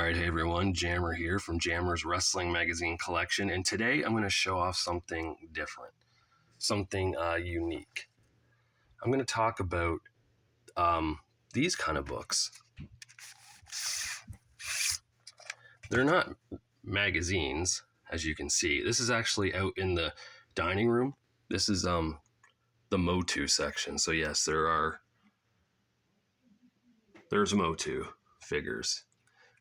Alright, hey everyone, Jammer here from Jammer's Wrestling Magazine Collection, and today I'm going to show off something different, something unique. I'm going to talk about these kind of books. They're not magazines, as you can see. This is actually out in the dining room. This is the Motu section. So yes, there's Motu figures.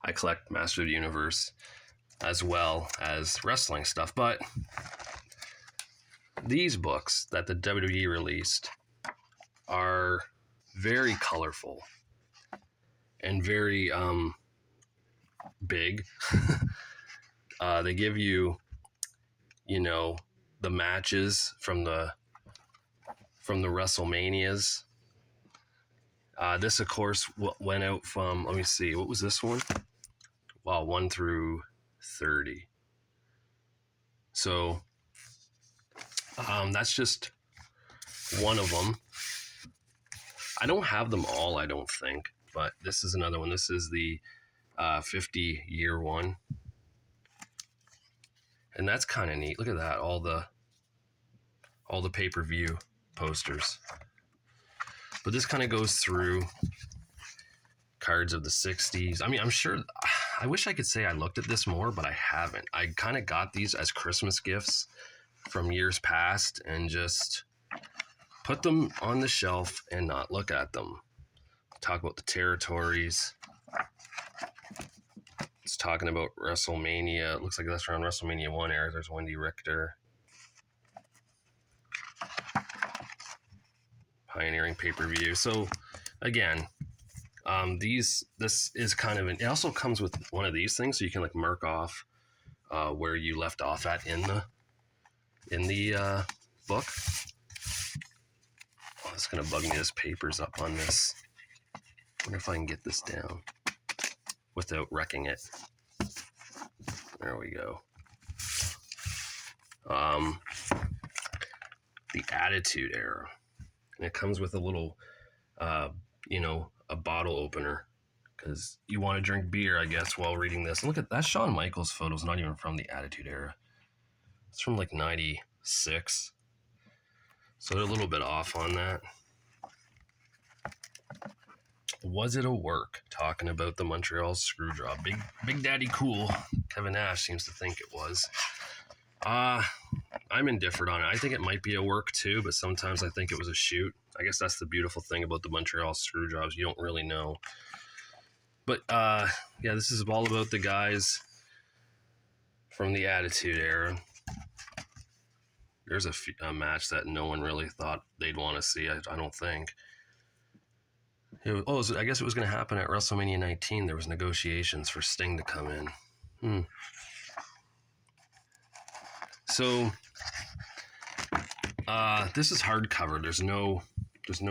I collect Master of the Universe as well as wrestling stuff, but these books that the WWE released are very colorful and very big. They give you, the matches from the WrestleManias. This, of course, went out from, let me see, what was this one? Wow, 1 through 30. So that's just one of them. I don't have them all, I don't think, but this is another one. This is the 50-year one. And that's kind of neat. Look at that, all the pay-per-view posters. But this kind of goes through cards of the 60s. I mean, I'm sure, I wish I could say I looked at this more, but I haven't. I kind of got these as Christmas gifts from years past and just put them on the shelf and not look at them. Talk about the territories. It's talking about WrestleMania. It looks like that's around WrestleMania 1 era. There's Wendy Richter. Pioneering pay-per-view. So again, this is kind of it also comes with one of these things, so you can like mark off where you left off at in the book. Oh, it's gonna bug me. This paper's up on this. I wonder if I can get this down without wrecking it. There we go. The Attitude Era. And it comes with a little, a bottle opener because you want to drink beer, I guess, while reading this. And look at that. Shawn Michaels photo's not even from the Attitude Era. It's from like 96. So they're a little bit off on that. Was it a work? Talking about the Montreal Screwjob. Big Daddy Cool. Kevin Nash seems to think it was. I'm indifferent on it. I think it might be a work too, but sometimes I think it was a shoot. I guess that's the beautiful thing about the Montreal Screwjobs. You don't really know. But this is all about the guys from the Attitude Era. There's a match that no one really thought they'd want to see. I don't think. I guess it was going to happen at WrestleMania 19. There was negotiations for Sting to come in. So this is hardcover. There's no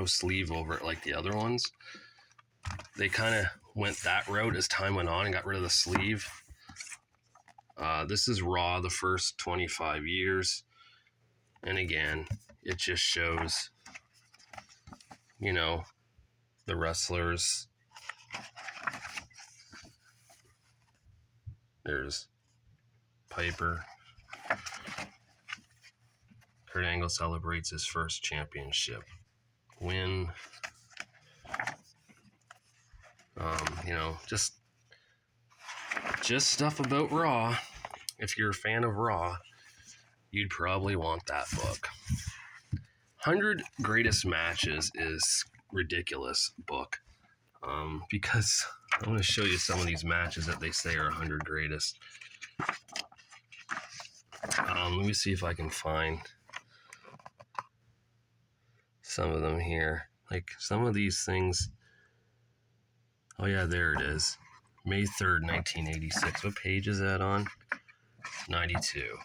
sleeve over it like the other ones. They kind of went that route as time went on and got rid of the sleeve. This is Raw, the first 25 years. And again, it just shows, the wrestlers. There's Piper. Kurt Angle celebrates his first championship win. Just stuff about Raw. If you're a fan of Raw, you'd probably want that book. 100 Greatest Matches is ridiculous book because I'm going to show you some of these matches that they say are 100 greatest. Let me see if I can find some of them here. Like some of these things. Oh yeah, there it is. May 3rd, 1986. What page is that on? 92.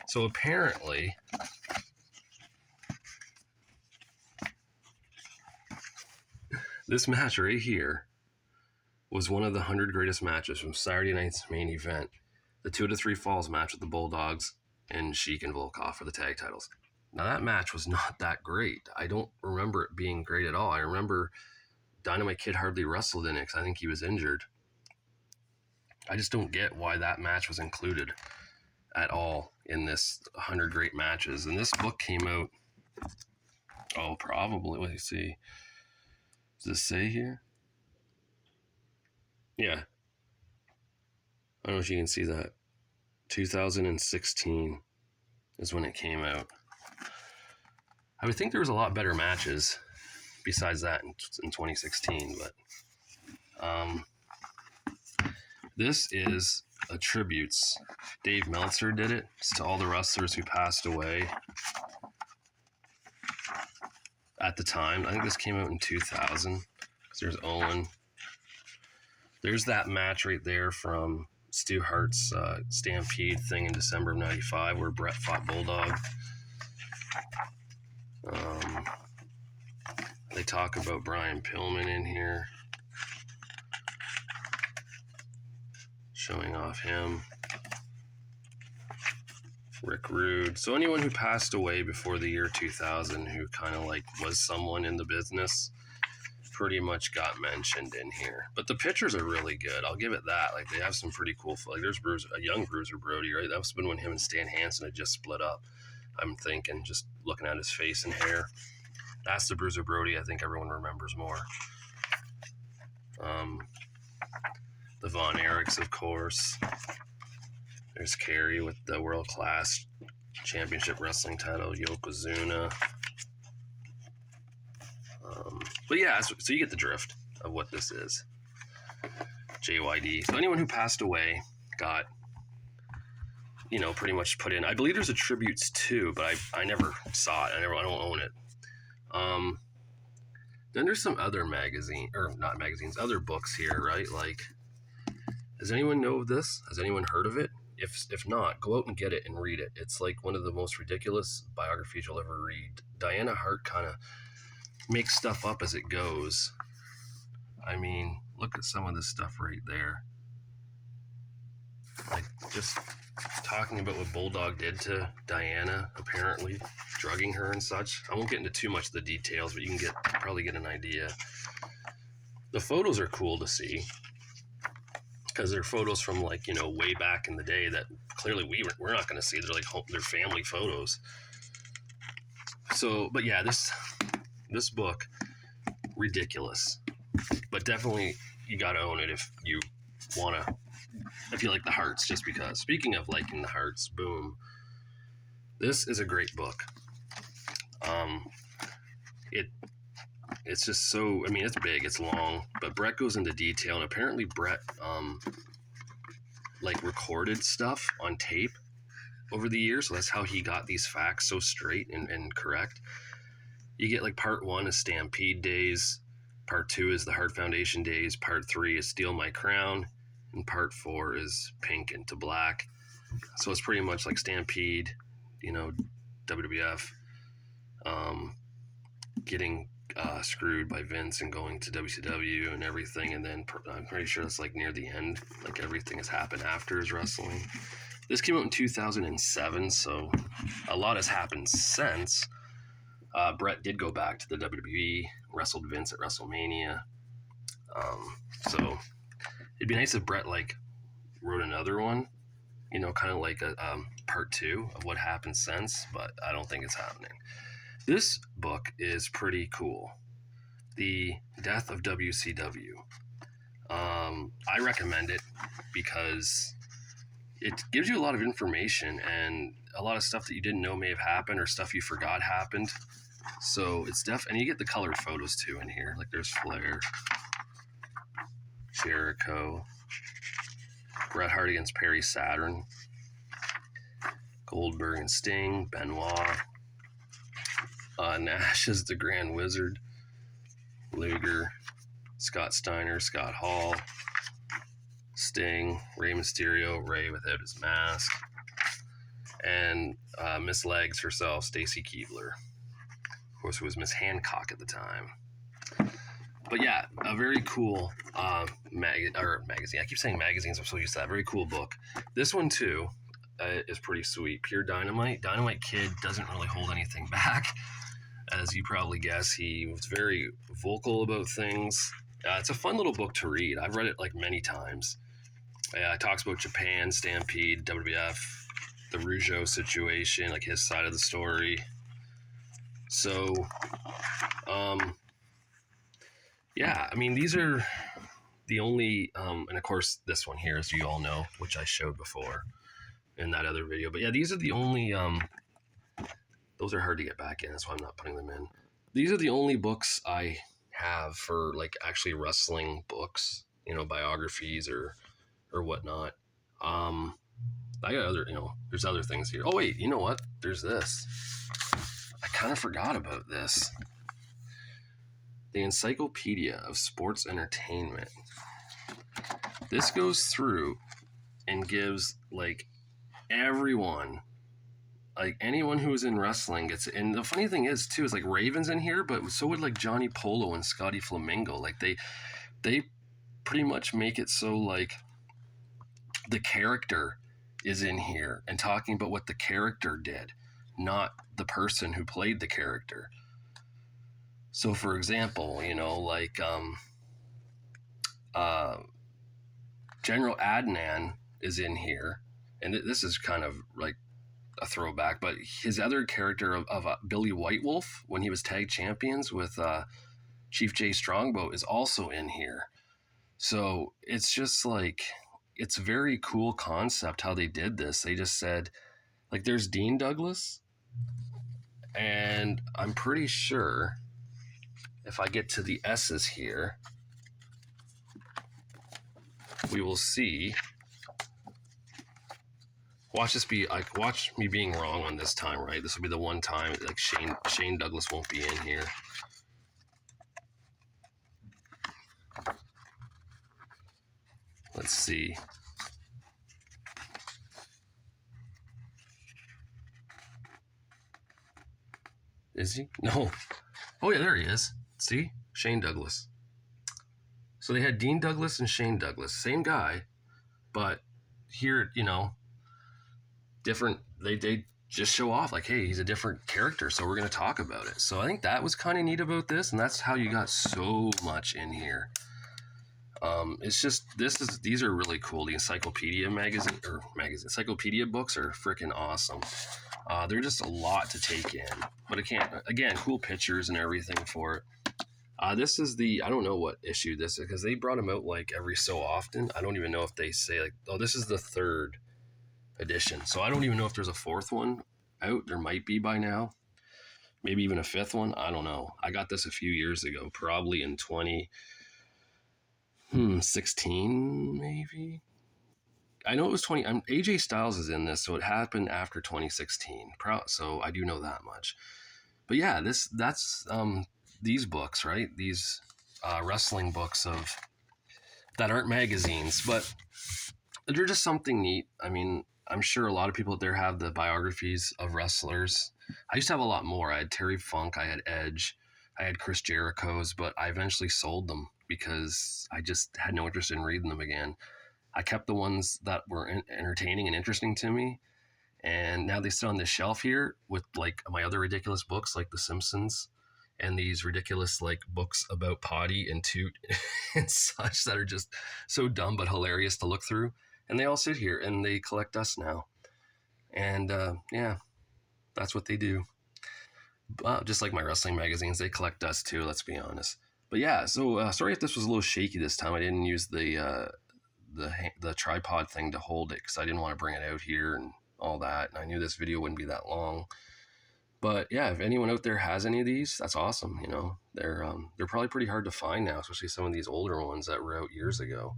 So apparently, this match right here was one of the 100 greatest matches from Saturday night's main event. The 2 to 3 Falls match with the Bulldogs and Sheik and Volkov for the tag titles. Now that match was not that great. I don't remember it being great at all. I remember Dynamite Kid hardly wrestled in it because I think he was injured. I just don't get why that match was included at all in this 100 great matches. And this book came out, probably, let me see. Does this say here? Yeah. I don't know if you can see that. 2016 is when it came out. I would think there was a lot better matches besides that in 2016, but this is a tributes. Dave Meltzer did it. It's to all the wrestlers who passed away at the time. I think this came out in 2000. There's Owen. There's that match right there from Stu Hart's Stampede thing in December of 95 where Brett fought Bulldog. They talk about Brian Pillman in here, showing off him. Rick Rude. So anyone who passed away before the year 2000 who kind of like was someone in the business pretty much got mentioned in here. But the pictures are really good. I'll give it that. Like, they have some pretty cool, like, there's a young Bruiser Brody, right? That was been when him and Stan Hansen had just split up. I'm thinking, just looking at his face and hair. That's the Bruiser Brody I think everyone remembers more. The Von Erichs, of course. There's Kerry with the World Class Championship Wrestling title, Yokozuna. But yeah, so you get the drift of what this is. JYD. So anyone who passed away got, pretty much put in. I believe there's a tributes too, but I never saw it. I don't own it. Then there's some other other books here, right? Like, does anyone know of this? Has anyone heard of it? If not, go out and get it and read it. It's like one of the most ridiculous biographies you'll ever read. Diana Hart kind of makes stuff up as it goes. I mean, look at some of this stuff right there. Like, just talking about what Bulldog did to Diana, apparently, drugging her and such. I won't get into too much of the details, but you can probably get an idea. The photos are cool to see, because they're photos from, like, way back in the day that clearly we're not going to see. They're like they're family photos. So, but yeah, this book, ridiculous, but definitely you got to own it if you like the Hearts, just because. Speaking of liking the Hearts, boom, this is a great book. It's just so, it's big, it's long, but Brett goes into detail, and apparently Brett recorded stuff on tape over the years, so that's how he got these facts so straight and correct. You get, like, part 1 is Stampede days, part 2 is the Hart Foundation days, part 3 is Steal My Crown, and part 4 is Pink into Black. So it's pretty much like Stampede, WWF, getting screwed by Vince and going to WCW and everything, and then I'm pretty sure it's like near the end, like everything has happened after his wrestling. This came out in 2007, so a lot has happened since. Brett did go back to the WWE, wrestled Vince at WrestleMania. So it'd be nice if Brett wrote another one, kind of like a part 2 of what happened since, but I don't think it's happening. This book is pretty cool. The Death of WCW. I recommend it because it gives you a lot of information and a lot of stuff that you didn't know may have happened or stuff you forgot happened. So it's and you get the colored photos too in here. Like, there's Flair, Jericho, Bret Hart against Perry Saturn, Goldberg and Sting, Benoit, Nash is the Grand Wizard, Luger, Scott Steiner, Scott Hall, Sting, Rey Mysterio, Rey without his mask, and Miss Legs herself, Stacy Keibler, of course, who was Miss Hancock at the time. But yeah, a very cool magazine. I keep saying magazines, I'm so used to that. Very cool book. This one too is pretty sweet. Pure Dynamite. Dynamite Kid doesn't really hold anything back. As you probably guess, he was very vocal about things. It's a fun little book to read. I've read it many times. Yeah, it talks about Japan, Stampede, WWF, the Rougeau situation, like his side of the story. So, yeah, I mean, these are the only, and of course, this one here, as you all know, which I showed before in that other video. But yeah, these are the only, those are hard to get back in. That's why I'm not putting them in. These are the only books I have for like actually wrestling books, biographies or whatnot. I got other, there's other things here. Oh wait, you know what? There's this. I kind of forgot about this. The Encyclopedia of Sports Entertainment. This goes through and gives like everyone, like anyone who's in wrestling gets it. And the funny thing is too, is like Raven's in here, but so would like Johnny Polo and Scotty Flamingo. Like they pretty much make it so like the character is in here and talking about what the character did, not the person who played the character. So for example, like General Adnan is in here, and this is kind of like a throwback, but his other character of Billy White Wolf, when he was tag champions with Chief Jay Strongbow, is also in here. So it's just like, it's a very cool concept how they did this. They just said, like, there's Dean Douglas, and I'm pretty sure if I get to the S's here, we will see. Watch me being wrong on this time, right? This will be the one time like Shane Douglas won't be in here. Let's see. Is he? No. Oh yeah, there he is. See? Shane Douglas. So they had Dean Douglas and Shane Douglas. Same guy, but here, different. They just show off like, hey, he's a different character, so we're going to talk about it. So I think that was kind of neat about this, and that's how you got so much in here. It's just these are really cool. The encyclopedia encyclopedia books are freaking awesome. They're just a lot to take in, but again, cool pictures and everything for it. This is I don't know what issue this is, because they brought them out like every so often. I don't even know if they say like, oh, this is the 3rd edition. So I don't even know if there's a 4th one out. There might be by now. Maybe even a 5th one. I don't know. I got this a few years ago, probably in 2016, maybe. I know it was 20. AJ Styles is in this, so it happened after 2016. So I do know that much. But yeah, that's these books, right? These wrestling books that aren't magazines, but they're just something neat. I mean, I'm sure a lot of people out there have the biographies of wrestlers. I used to have a lot more. I had Terry Funk, I had Edge, I had Chris Jericho's, but I eventually sold them because I just had no interest in reading them again. I kept the ones that were entertaining and interesting to me, and now they sit on this shelf here with like my other ridiculous books like The Simpsons and these ridiculous like books about potty and toot and such that are just so dumb but hilarious to look through. And they all sit here and they collect us now. And yeah, that's what they do. Just like my wrestling magazines, they collect us too, let's be honest. But yeah, so sorry if this was a little shaky this time. I didn't use the tripod thing to hold it because I didn't want to bring it out here and all that. And I knew this video wouldn't be that long. But yeah, if anyone out there has any of these, that's awesome. They're probably pretty hard to find now, especially some of these older ones that were out years ago.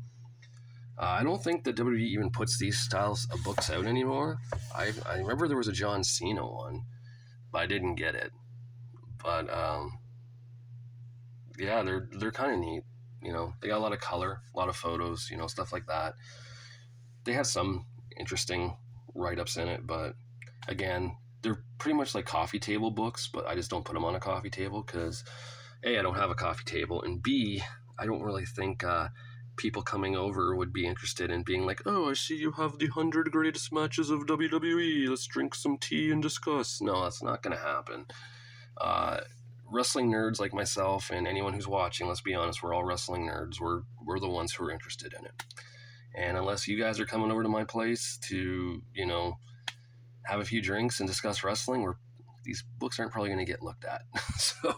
I don't think that WWE even puts these styles of books out anymore. I remember there was a John Cena one, but I didn't get it. But yeah, they're kind of neat. They got a lot of color, a lot of photos, stuff like that. They have some interesting write-ups in it, but again, they're pretty much like coffee table books, but I just don't put them on a coffee table because A, I don't have a coffee table, and B, I don't really think people coming over would be interested in being like, oh, I see you have the 100 greatest matches of WWE. Let's drink some tea and discuss. No, that's not going to happen. Wrestling nerds like myself and anyone who's watching, let's be honest, we're all wrestling nerds. We're the ones who are interested in it. And unless you guys are coming over to my place to, have a few drinks and discuss wrestling, these books aren't probably going to get looked at. So,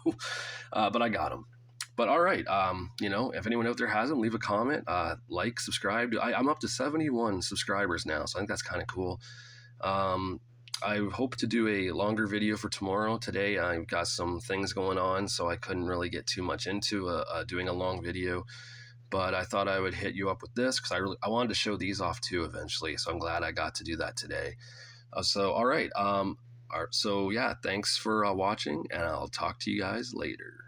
but I got them. But all right, if anyone out there has them, leave a comment, like, subscribe. I'm up to 71 subscribers now, so I think that's kind of cool. I hope to do a longer video for tomorrow. Today I've got some things going on, so I couldn't really get too much into doing a long video. But I thought I would hit you up with this because I wanted to show these off too eventually. So I'm glad I got to do that today. All right. So yeah, thanks for watching, and I'll talk to you guys later.